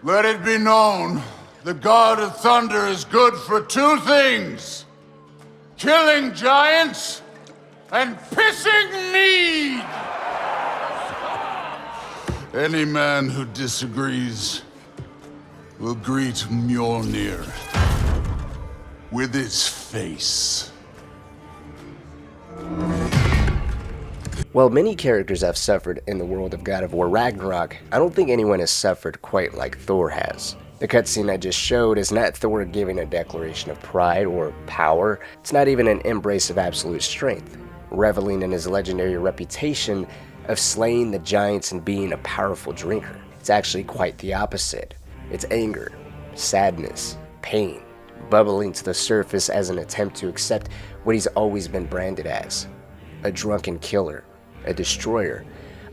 Let it be known, the God of Thunder is good for two things. Killing giants and pissing mead! Any man who disagrees will greet Mjolnir with its face. While many characters have suffered in the world of God of War Ragnarok, I don't think anyone has suffered quite like Thor has. The cutscene I just showed is not Thor giving a declaration of pride or power. It's not even an embrace of absolute strength, reveling in his legendary reputation of slaying the giants and being a powerful drinker. It's actually quite the opposite. It's anger, sadness, pain, bubbling to the surface as an attempt to accept what he's always been branded as: a drunken killer, a destroyer,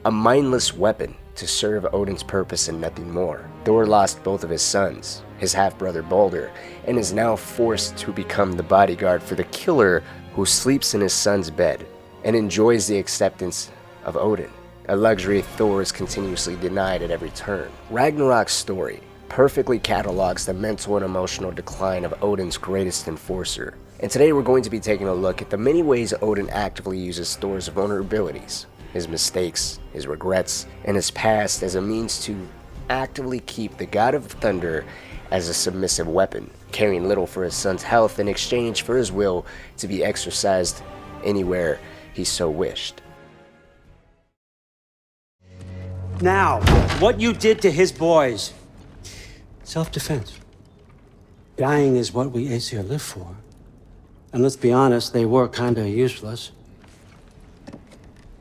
a mindless weapon to serve Odin's purpose and nothing more. Thor lost both of his sons, his half-brother Balder, and is now forced to become the bodyguard for the killer who sleeps in his son's bed and enjoys the acceptance of Odin, a luxury Thor is continuously denied at every turn. Ragnarok's story perfectly catalogs the mental and emotional decline of Odin's greatest enforcer. And today we're going to be taking a look at the many ways Odin actively uses Thor's vulnerabilities, his mistakes, his regrets, and his past as a means to actively keep the God of Thunder as a submissive weapon, caring little for his son's health in exchange for his will to be exercised anywhere he so wished. Now, what you did to his boys. Self-defense. Dying is what we Aesir live for. And let's be honest, they were kinda useless.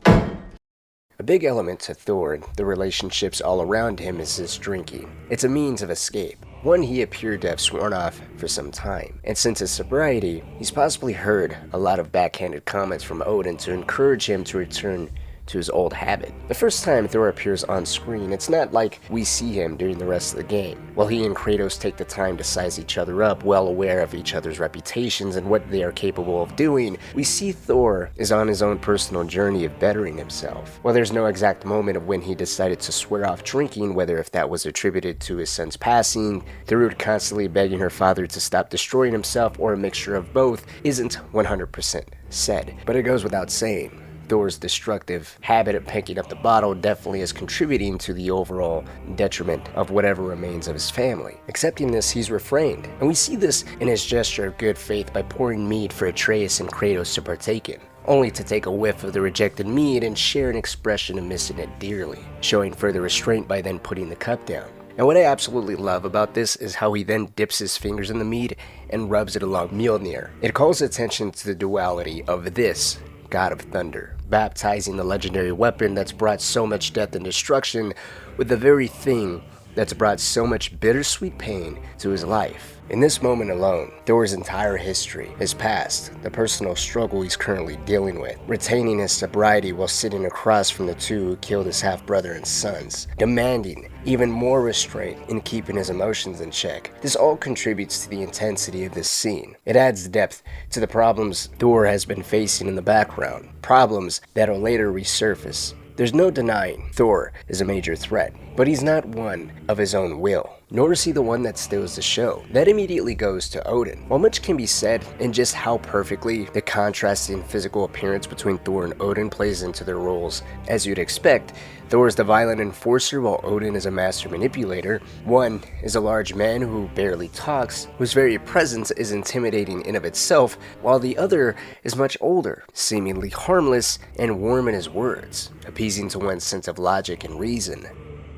A big element to Thor, the relationships all around him, is his drinking. It's a means of escape, one he appeared to have sworn off for some time. And since his sobriety, he's possibly heard a lot of backhanded comments from Odin to encourage him to return to his old habit. The first time Thor appears on screen, it's not like we see him during the rest of the game. While he and Kratos take the time to size each other up, well aware of each other's reputations and what they are capable of doing, we see Thor is on his own personal journey of bettering himself. While there's no exact moment of when he decided to swear off drinking, whether if that was attributed to his son's passing, Thrud constantly begging her father to stop destroying himself, or a mixture of both, isn't 100% said. But it goes without saying, Thor's destructive habit of picking up the bottle definitely is contributing to the overall detriment of whatever remains of his family. Accepting this, he's refrained, and we see this in his gesture of good faith by pouring mead for Atreus and Kratos to partake in, only to take a whiff of the rejected mead and share an expression of missing it dearly, showing further restraint by then putting the cup down. And what I absolutely love about this is how he then dips his fingers in the mead and rubs it along Mjolnir. It calls attention to the duality of this God of Thunder, baptizing the legendary weapon that's brought so much death and destruction with the very thing that's brought so much bittersweet pain to his life. In this moment alone, Thor's entire history, his past, the personal struggle he's currently dealing with, retaining his sobriety while sitting across from the two who killed his half-brother and sons, demanding even more restraint in keeping his emotions in check. This all contributes to the intensity of this scene. It adds depth to the problems Thor has been facing in the background, problems that'll later resurface. There's no denying Thor is a major threat, but he's not one of his own will, nor is he the one that steals the show. That immediately goes to Odin. While much can be said in just how perfectly the contrasting physical appearance between Thor and Odin plays into their roles, as you'd expect, Thor is the violent enforcer while Odin is a master manipulator. One is a large man who barely talks, whose very presence is intimidating in of itself, while the other is much older, seemingly harmless and warm in his words, appeasing to one's sense of logic and reason.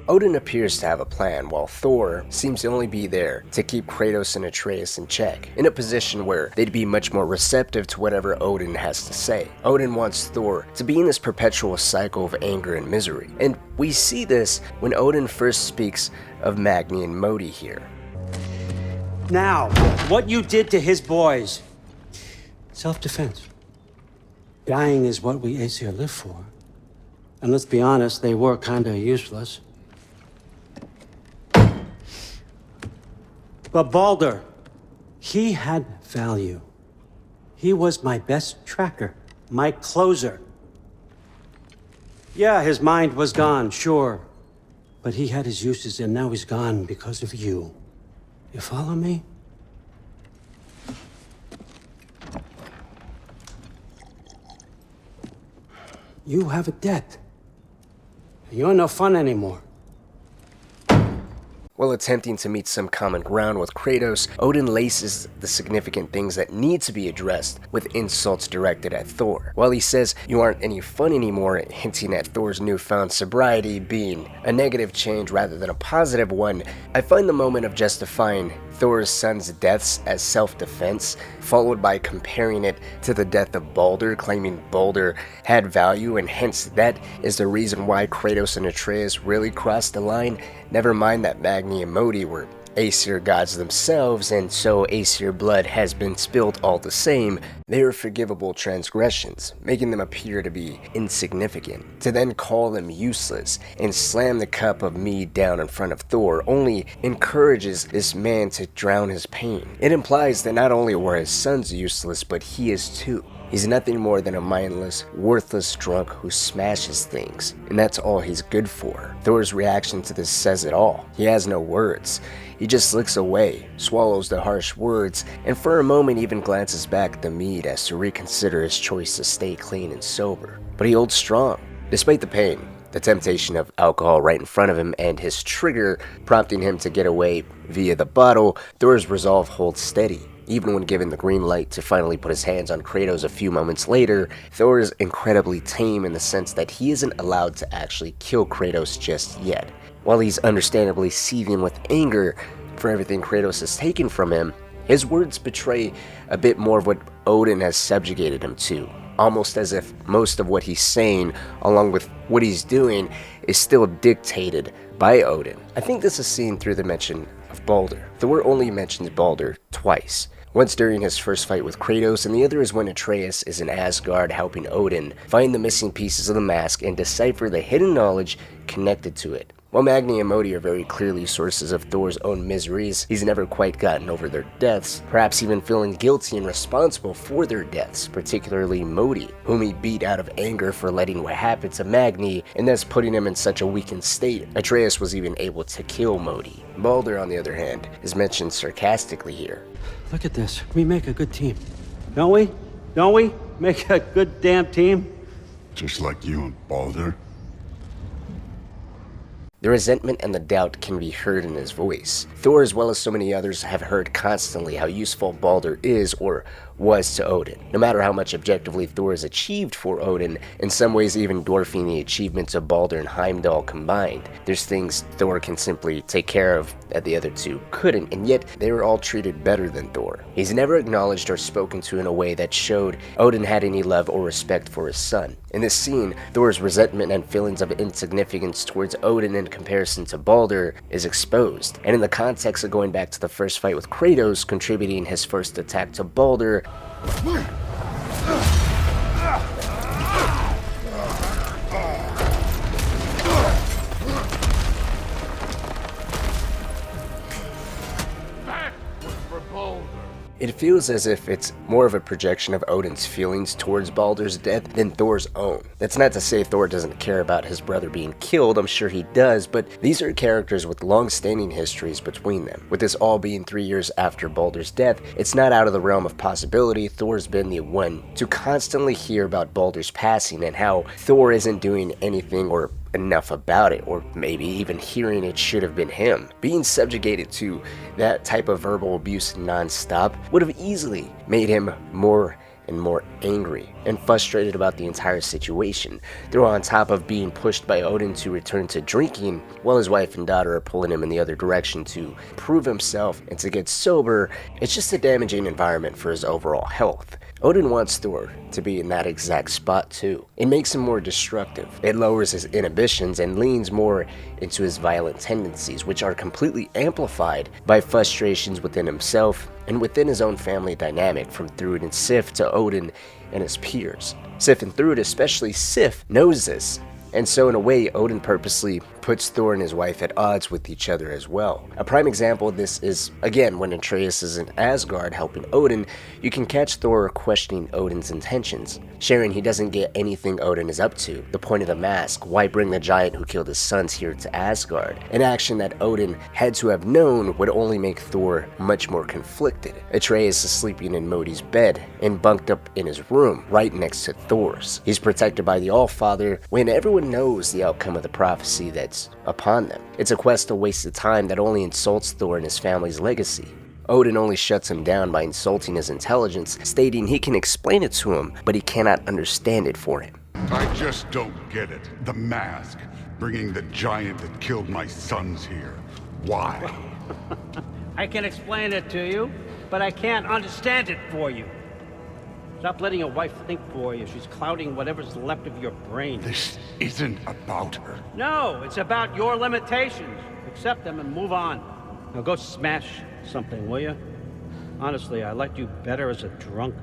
Odin appears to have a plan, while Thor seems to only be there to keep Kratos and Atreus in check, in a position where they'd be much more receptive to whatever Odin has to say. Odin wants Thor to be in this perpetual cycle of anger and misery, and we see this when Odin first speaks of Magni and Modi here. Now, what you did to his boys. Self-defense. Dying is what we Aesir live for. And let's be honest, they were kinda useless. But Balder, he had value. He was my best tracker, my closer. Yeah, his mind was gone, sure. But he had his uses, and now he's gone because of you. You follow me? You have a debt. You're no fun anymore. While attempting to meet some common ground with Kratos, Odin laces the significant things that need to be addressed with insults directed at Thor. While he says you aren't any fun anymore, hinting at Thor's newfound sobriety being a negative change rather than a positive one, I find the moment of justifying Thor's son's deaths as self-defense, followed by comparing it to the death of Baldur, claiming Baldur had value and hence that is the reason why Kratos and Atreus really crossed the line. Never mind that Magni and Modi were Aesir gods themselves, and so Aesir blood has been spilled all the same. They are forgivable transgressions, making them appear to be insignificant. To then call them useless and slam the cup of mead down in front of Thor only encourages this man to drown his pain. It implies that not only were his sons useless, but he is too. He's nothing more than a mindless, worthless drunk who smashes things, and that's all he's good for. Thor's reaction to this says it all. He has no words. He just looks away, swallows the harsh words, and for a moment even glances back at the mead as to reconsider his choice to stay clean and sober. But he holds strong. Despite the pain, the temptation of alcohol right in front of him, and his trigger prompting him to get away via the bottle, Thor's resolve holds steady. Even when given the green light to finally put his hands on Kratos a few moments later, Thor is incredibly tame in the sense that he isn't allowed to actually kill Kratos just yet. While he's understandably seething with anger for everything Kratos has taken from him, his words betray a bit more of what Odin has subjugated him to, almost as if most of what he's saying, along with what he's doing, is still dictated by Odin. I think this is seen through the mention of Baldur. Thor only mentions Baldur twice. Once during his first fight with Kratos, and the other is when Atreus is in Asgard helping Odin find the missing pieces of the mask and decipher the hidden knowledge connected to it. While Magni and Modi are very clearly sources of Thor's own miseries, he's never quite gotten over their deaths, perhaps even feeling guilty and responsible for their deaths, particularly Modi, whom he beat out of anger for letting what happened to Magni, and thus putting him in such a weakened state. Atreus was even able to kill Modi. Baldur, on the other hand, is mentioned sarcastically here. Look at this. We make a good team. Don't we? Don't we? Make a good damn team? Just like you and Baldur. The resentment and the doubt can be heard in his voice. Thor, as well as so many others, have heard constantly how useful Baldur is or was to Odin. No matter how much objectively Thor has achieved for Odin, in some ways even dwarfing the achievements of Baldur and Heimdall combined, there's things Thor can simply take care of that the other two couldn't, and yet they were all treated better than Thor. He's never acknowledged or spoken to in a way that showed Odin had any love or respect for his son. In this scene, Thor's resentment and feelings of insignificance towards Odin in comparison to Baldur is exposed, and in the context of going back to the first fight with Kratos, contributing his first attack to Baldur, it feels as if it's more of a projection of Odin's feelings towards Baldur's death than Thor's own. That's not to say Thor doesn't care about his brother being killed, I'm sure he does, but these are characters with long-standing histories between them. With this all being 3 years after Baldur's death, it's not out of the realm of possibility Thor's been the one to constantly hear about Baldur's passing and how Thor isn't doing anything or enough about it, or maybe even hearing it should have been him. Being subjugated to that type of verbal abuse non-stop would have easily made him more and more angry and frustrated about the entire situation. Throw on top of being pushed by Odin to return to drinking while his wife and daughter are pulling him in the other direction to prove himself and to get sober, it's just a damaging environment for his overall health. Odin wants Thor to be in that exact spot too. It makes him more destructive. It lowers his inhibitions and leans more into his violent tendencies, which are completely amplified by frustrations within himself and within his own family dynamic, from Thrud and Sif to Odin and his peers. Sif and Thrud, especially Sif, knows this, and so in a way Odin purposely puts Thor and his wife at odds with each other as well. A prime example of this is, again, when Atreus is in Asgard helping Odin, you can catch Thor questioning Odin's intentions, sharing he doesn't get anything Odin is up to, the point of the mask, why bring the giant who killed his sons here to Asgard, an action that Odin had to have known would only make Thor much more conflicted. Atreus is sleeping in Modi's bed and bunked up in his room, right next to Thor's. He's protected by the Allfather when everyone knows the outcome of the prophecy that's upon them. It's a quest of wasted time that only insults Thor and his family's legacy. Odin only shuts him down by insulting his intelligence, stating he can explain it to him, but he cannot understand it for him. I just don't get it. The mask, bringing the giant that killed my sons here. Why? I can explain it to you, but I can't understand it for you. Stop letting your wife think for you. She's clouding whatever's left of your brain. This isn't about her. No, it's about your limitations. Accept them and move on. Now go smash something, will you? Honestly, I liked you better as a drunk.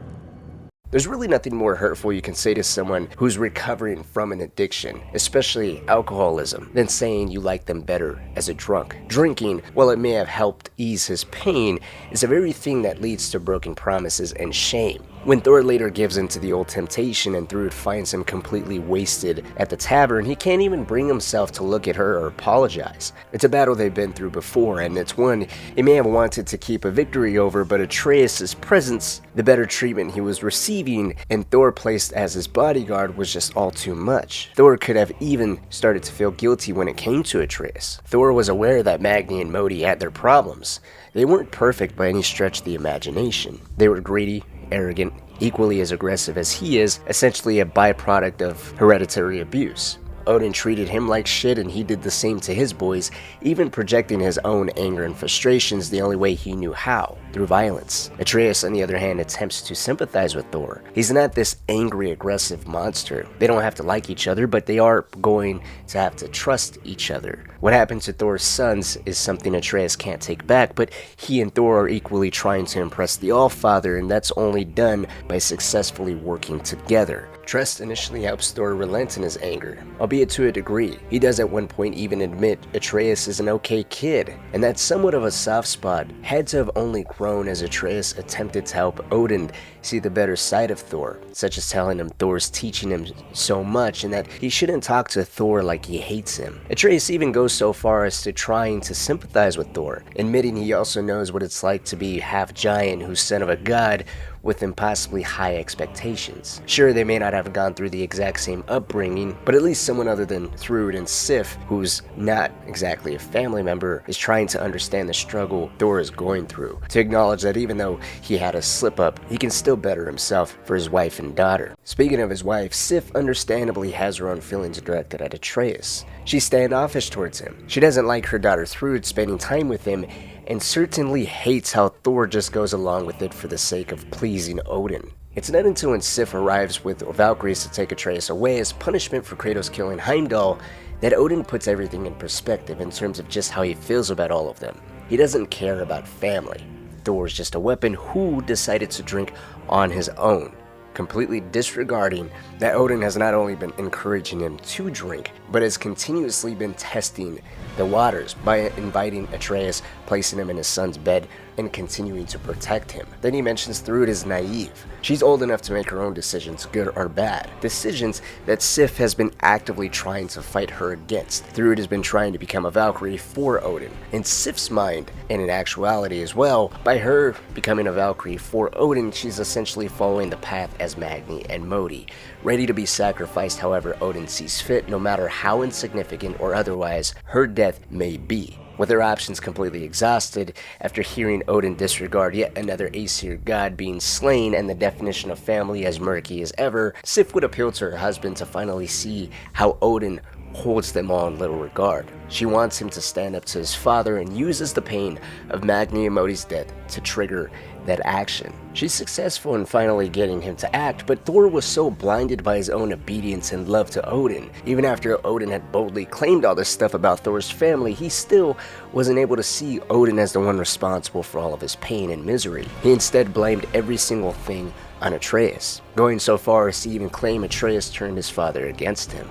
There's really nothing more hurtful you can say to someone who's recovering from an addiction, especially alcoholism, than saying you like them better as a drunk. Drinking, while it may have helped ease his pain, is the very thing that leads to broken promises and shame. When Thor later gives in to the old temptation and Thrud finds him completely wasted at the tavern, he can't even bring himself to look at her or apologize. It's a battle they've been through before, and it's one he may have wanted to keep a victory over, but Atreus' presence, the better treatment he was receiving, and Thor placed as his bodyguard was just all too much. Thor could have even started to feel guilty when it came to Atreus. Thor was aware that Magni and Modi had their problems. They weren't perfect by any stretch of the imagination. They were greedy, arrogant, equally as aggressive as he is, essentially a byproduct of hereditary abuse. Odin treated him like shit and he did the same to his boys, even projecting his own anger and frustrations the only way he knew how, through violence. Atreus, on the other hand, attempts to sympathize with Thor. He's not this angry, aggressive monster. They don't have to like each other, but they are going to have to trust each other. What happened to Thor's sons is something Atreus can't take back, but he and Thor are equally trying to impress the Allfather, and that's only done by successfully working together. Trust initially helps Thor relent in his anger, albeit to a degree. He does at one point even admit Atreus is an okay kid, and that's somewhat of a soft spot had to have only grown as Atreus attempted to help Odin see the better side of Thor, such as telling him Thor's teaching him so much and that he shouldn't talk to Thor like he hates him. Atreus even goes so far as to trying to sympathize with Thor, admitting he also knows what it's like to be half giant who's son of a god with impossibly high expectations. Sure, they may not have gone through the exact same upbringing, but at least someone other than Thrud and Sif, who's not exactly a family member, is trying to understand the struggle Thor is going through, to acknowledge that even though he had a slip-up, he can still better himself for his wife and daughter. Speaking of his wife, Sif understandably has her own feelings directed at Atreus. She's standoffish towards him. She doesn't like her daughter Thrud spending time with him, and certainly hates how Thor just goes along with it for the sake of pleasing Odin. It's not until when Sif arrives with Valkyries to take Atreus away as punishment for Kratos killing Heimdall that Odin puts everything in perspective in terms of just how he feels about all of them. He doesn't care about family. Thor's just a weapon who decided to drink on his own, completely disregarding that Odin has not only been encouraging him to drink, but has continuously been testing the waters by inviting Atreus, placing him in his son's bed, and continuing to protect him. Then he mentions Thrud is naive. She's old enough to make her own decisions, good or bad. Decisions that Sif has been actively trying to fight her against. Thrud has been trying to become a Valkyrie for Odin. In Sif's mind, and in actuality as well, by her becoming a Valkyrie for Odin, she's essentially following the path as Magni and Modi, ready to be sacrificed however Odin sees fit, no matter how insignificant or otherwise her death may be. With her options completely exhausted, after hearing Odin disregard yet another Aesir god being slain and the definition of family as murky as ever, Sif would appeal to her husband to finally see how Odin holds them all in little regard. She wants him to stand up to his father and uses the pain of Magni and Modi's death to trigger that action. She's successful in finally getting him to act, but Thor was so blinded by his own obedience and love to Odin. Even after Odin had boldly claimed all this stuff about Thor's family, he still wasn't able to see Odin as the one responsible for all of his pain and misery. He instead blamed every single thing on Atreus, going so far as to even claim Atreus turned his father against him.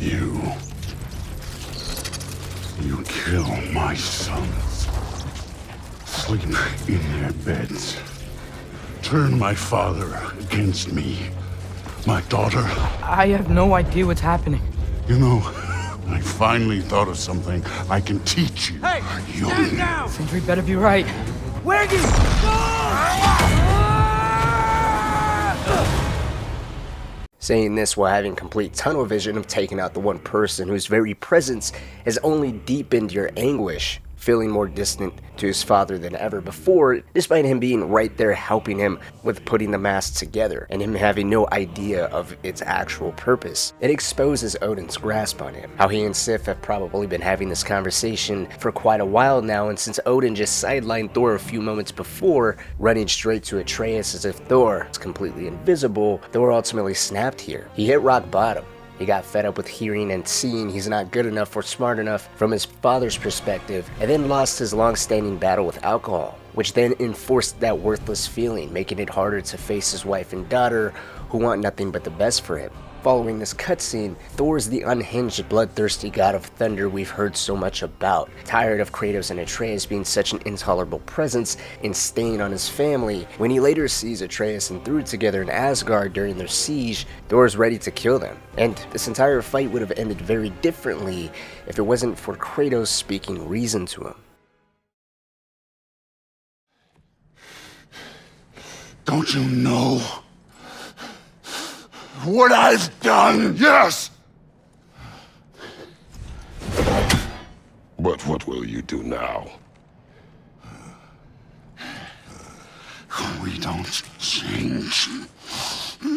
You kill my sons. Sleep in their beds. Turn my father against me. My daughter. I have no idea what's happening. You know, I finally thought of something I can teach you. Hey! Stand down! Sentry better be right. Waggy! Saying this while having complete tunnel vision of taking out the one person whose very presence has only deepened your anguish, feeling more distant to his father than ever before, despite him being right there helping him with putting the mask together, and him having no idea of its actual purpose. It exposes Odin's grasp on him, how he and Sif have probably been having this conversation for quite a while now, and since Odin just sidelined Thor a few moments before, running straight to Atreus as if Thor is completely invisible, Thor ultimately snapped here. He hit rock bottom. He got fed up with hearing and seeing he's not good enough or smart enough from his father's perspective, and then lost his long-standing battle with alcohol, which then enforced that worthless feeling, making it harder to face his wife and daughter, who want nothing but the best for him. Following this cutscene, Thor is the unhinged, bloodthirsty god of thunder we've heard so much about. Tired of Kratos and Atreus being such an intolerable presence and stain on his family, when he later sees Atreus and Thor together in Asgard during their siege, Thor is ready to kill them. And this entire fight would have ended very differently if it wasn't for Kratos speaking reason to him. Don't you know what I've done? Yes! But what will you do now? We don't change. We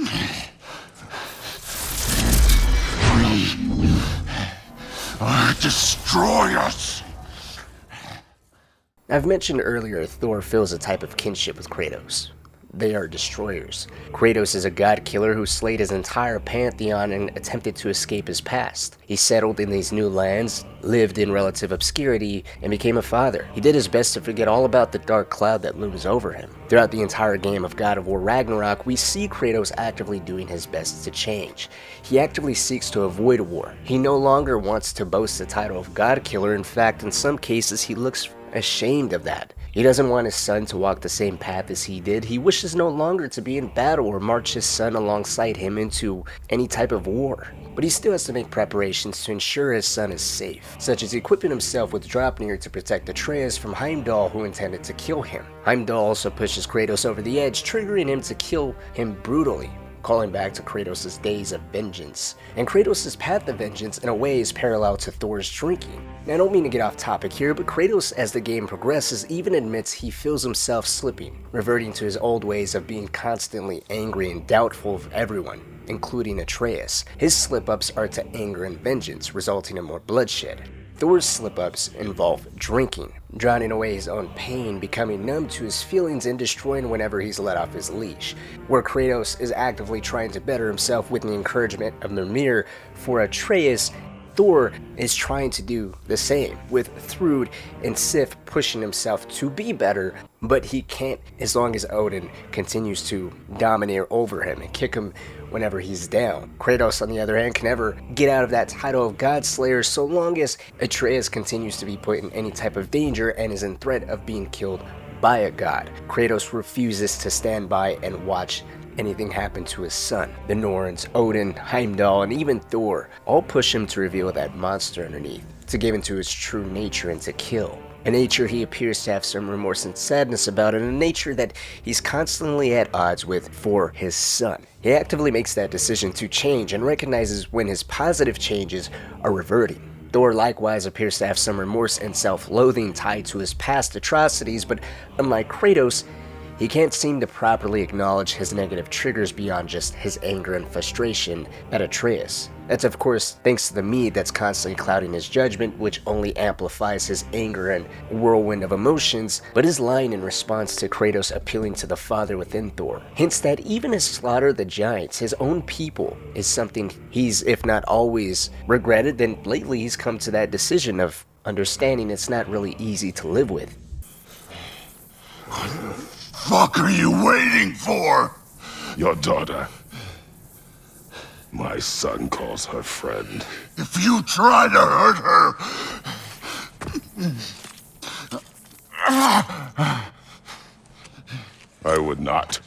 are destroyers. I've mentioned earlier Thor feels a type of kinship with Kratos. They are destroyers. Kratos is a god killer who slayed his entire pantheon and attempted to escape his past. He settled in these new lands, lived in relative obscurity, and became a father. He did his best to forget all about the dark cloud that looms over him. Throughout the entire game of God of War Ragnarok, we see Kratos actively doing his best to change. He actively seeks to avoid war. He no longer wants to boast the title of god killer. In fact, in some cases, he looks ashamed of that. He doesn't want his son to walk the same path as he did. He wishes no longer to be in battle or march his son alongside him into any type of war. But he still has to make preparations to ensure his son is safe, such as equipping himself with Draupnir to protect Atreus from Heimdall, who intended to kill him. Heimdall also pushes Kratos over the edge, triggering him to kill him brutally, calling back to Kratos' days of vengeance. And Kratos' path of vengeance in a way is parallel to Thor's drinking. Now, I don't mean to get off topic here, but Kratos, as the game progresses, even admits he feels himself slipping, reverting to his old ways of being constantly angry and doubtful of everyone, including Atreus. His slip-ups are to anger and vengeance, resulting in more bloodshed. Thor's slip-ups involve drinking, drowning away his own pain, becoming numb to his feelings, and destroying whenever he's let off his leash, where Kratos is actively trying to better himself with the encouragement of Mimir. For Atreus, Thor is trying to do the same, with Thrud and Sif pushing himself to be better, but he can't as long as Odin continues to dominate over him and kick him whenever he's down. Kratos, on the other hand, can never get out of that title of Godslayer so long as Atreus continues to be put in any type of danger and is in threat of being killed by a god. Kratos refuses to stand by and watch anything happen to his son. The Norns, Odin, Heimdall, and even Thor all push him to reveal that monster underneath, to give into his true nature and to kill. A nature he appears to have some remorse and sadness about, and a nature that he's constantly at odds with for his son. He actively makes that decision to change and recognizes when his positive changes are reverting. Thor likewise appears to have some remorse and self-loathing tied to his past atrocities, but unlike Kratos, he can't seem to properly acknowledge his negative triggers beyond just his anger and frustration at Atreus. That's of course thanks to the mead that's constantly clouding his judgment, which only amplifies his anger and whirlwind of emotions, but his line in response to Kratos appealing to the father within Thor hints that even his slaughter of the giants, his own people, is something he's, if not always, regretted. Then lately he's come to that decision of understanding it's not really easy to live with. Fuck are you waiting for? Your daughter. My son calls her friend. If you try to hurt her... I would not.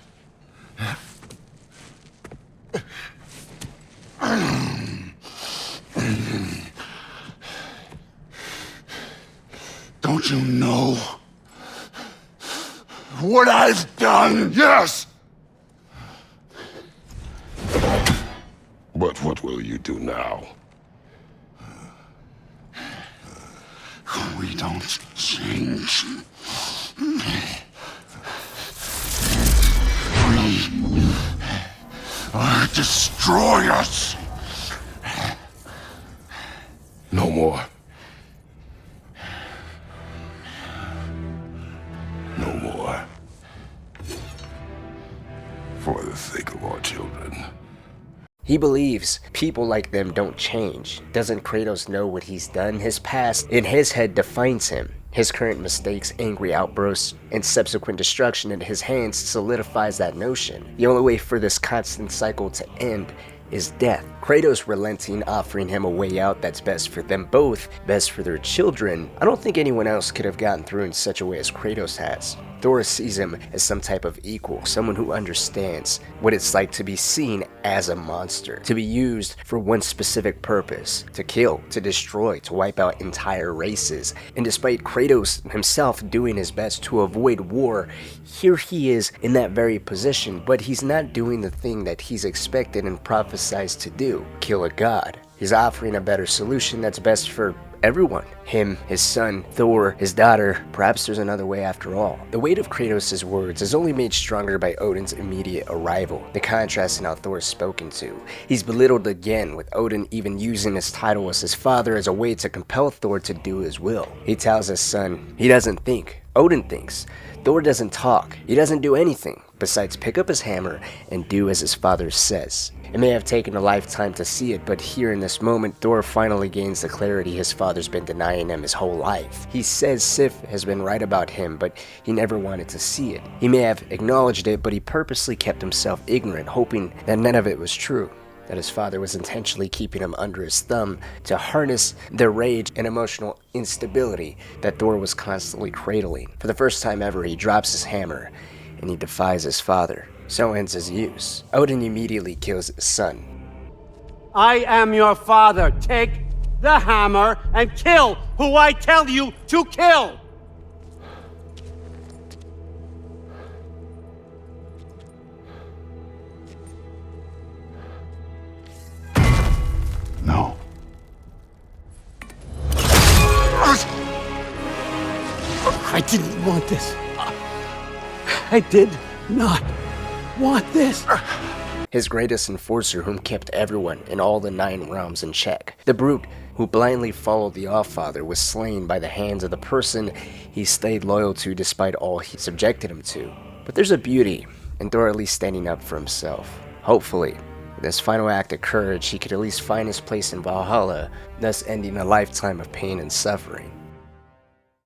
Don't you know what I've done? Yes! But what will you do now? We don't change. We are destroyers. No more. No more. For the sake of our children. He believes people like them don't change. Doesn't Kratos know what he's done? His past, in his head, defines him. His current mistakes, angry outbursts, and subsequent destruction in his hands solidifies that notion. The only way for this constant cycle to end is death. Kratos relenting, offering him a way out that's best for them both, best for their children. I don't think anyone else could have gotten through in such a way as Kratos has. Thor sees him as some type of equal, someone who understands what it's like to be seen as a monster, to be used for one specific purpose, to kill, to destroy, to wipe out entire races. And despite Kratos himself doing his best to avoid war, here he is in that very position, but he's not doing the thing that he's expected and prophesized to do, kill a god. He's offering a better solution that's best for everyone. Him, his son, Thor, his daughter. Perhaps there's another way after all. The weight of Kratos' words is only made stronger by Odin's immediate arrival. The contrast in how Thor is spoken to. He's belittled again, with Odin even using his title as his father as a way to compel Thor to do his will. He tells his son he doesn't think. Odin thinks. Thor doesn't talk. He doesn't do anything besides pick up his hammer and do as his father says. It may have taken a lifetime to see it, but here in this moment, Thor finally gains the clarity his father's been denying him his whole life. He says Sif has been right about him, but he never wanted to see it. He may have acknowledged it, but he purposely kept himself ignorant, hoping that none of it was true, that his father was intentionally keeping him under his thumb to harness the rage and emotional instability that Thor was constantly cradling. For the first time ever, he drops his hammer, and he defies his father. So ends his use. Odin immediately kills his son. I am your father. Take the hammer and kill who I tell you to kill. No. I didn't want this. I did not want this. His greatest enforcer whom kept everyone in all the 9 realms in check. The brute who blindly followed the Allfather was slain by the hands of the person he stayed loyal to despite all he subjected him to. But there's a beauty in Thor at least standing up for himself. Hopefully, with this final act of courage, he could at least find his place in Valhalla, thus ending a lifetime of pain and suffering.